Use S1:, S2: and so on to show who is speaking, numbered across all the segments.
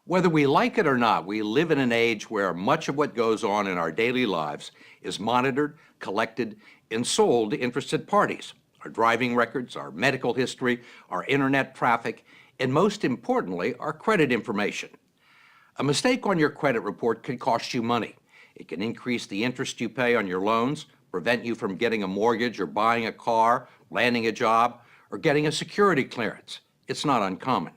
S1: Whether we like it or not, we live in an age where much of what goes on in our daily lives is monitored, collected, and sold to interested parties. Our driving records, our medical history, our internet traffic, and most importantly, our credit information. A mistake on your credit report can cost you money. It can increase the interest you pay on your loans, prevent you from getting a mortgage or buying a car, landing a job, or getting a security clearance. It's not uncommon.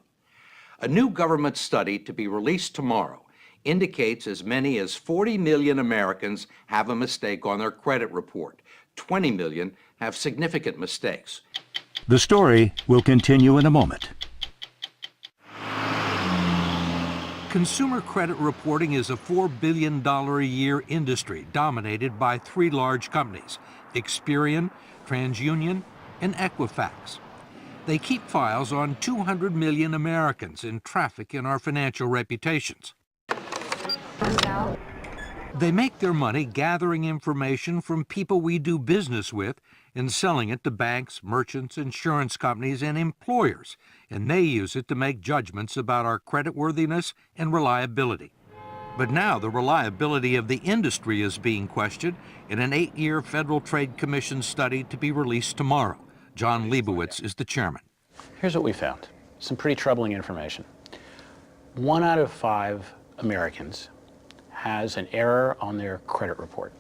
S1: A new government study to be released tomorrow indicates as many as 40 million Americans have a mistake on their credit report. 20 million have significant mistakes.
S2: The story will continue in a moment.
S3: Consumer credit reporting is a $4 billion a year industry dominated by three large companies, Experian, TransUnion, and Equifax. They keep files on 200 million Americans and traffic in our financial reputations. They make their money gathering information from people we do business with and selling it to banks, merchants, insurance companies, and employers, and they use it to make judgments about our creditworthiness and reliability. But now the reliability of the industry is being questioned in an 8-year Federal Trade Commission study to be released tomorrow. John Leibowitz is the chairman.
S4: Here's what we found. Some pretty troubling information. 1 out of 5 Americans has an error on their credit report.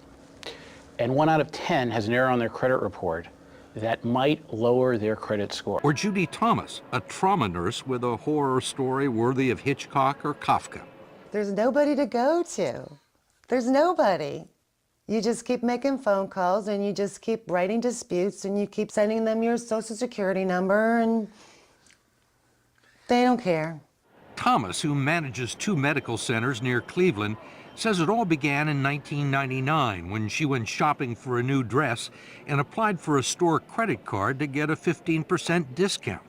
S4: And 1 out of 10 has an error on their credit report that might lower their credit score.
S3: Or Judy Thomas, a trauma nurse with a horror story worthy of Hitchcock or Kafka.
S5: There's nobody to go to. There's nobody. You just keep making phone calls and you just keep writing disputes and you keep sending them your social security number and they don't care.
S3: Thomas, who manages 2 medical centers near Cleveland, says it all began in 1999 when she went shopping for a new dress and applied for a store credit card to get a 15% discount.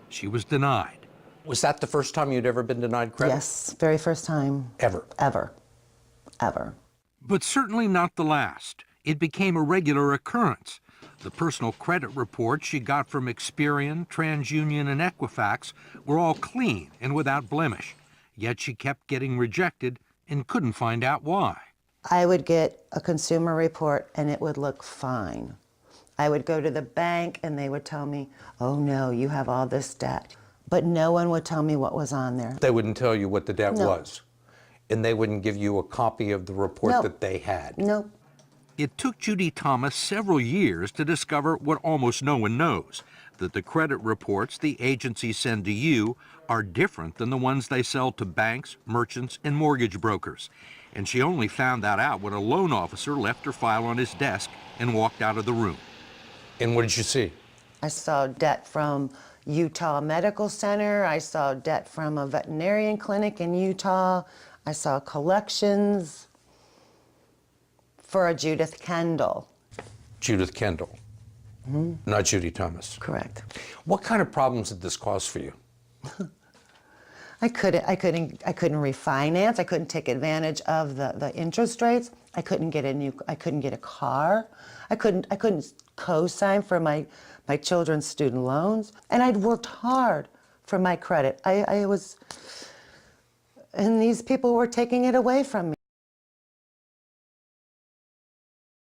S3: She was denied.
S1: Was that the first time you'd ever been denied credit?
S5: Yes, very first time.
S1: Ever?
S5: Ever. Ever.
S3: But certainly not the last. It became a regular occurrence. The personal credit reports she got from Experian, TransUnion, and Equifax were all clean and without blemish. Yet she kept getting rejected and couldn't find out why.
S5: I would get a consumer report and it would look fine. I would go to the bank and they would tell me, oh no, you have all this debt. But no one would tell me what was on there.
S1: They wouldn't tell you what the debt
S5: No.
S1: was? And they wouldn't give you a copy of the report
S5: No.
S1: that they had?
S5: Nope.
S3: It took Judy Thomas several years to discover what almost no one knows, that the credit reports the agencies send to you are different than the ones they sell to banks, merchants, and mortgage brokers. And she only found that out when a loan officer left her file on his desk and walked out of the room.
S1: And what did you see?
S5: I saw debt from Utah Medical Center. I saw debt from a veterinarian clinic in Utah. I saw collections for a Judith Kendall.
S1: Judith Kendall, not Judy Thomas.
S5: Correct.
S1: What kind of problems did this cause for you?
S5: I couldn't refinance. I couldn't take advantage of the interest rates. I couldn't get a car. I couldn't co-sign for my children's student loans. And I'd worked hard for my credit. And these people were taking it away from me.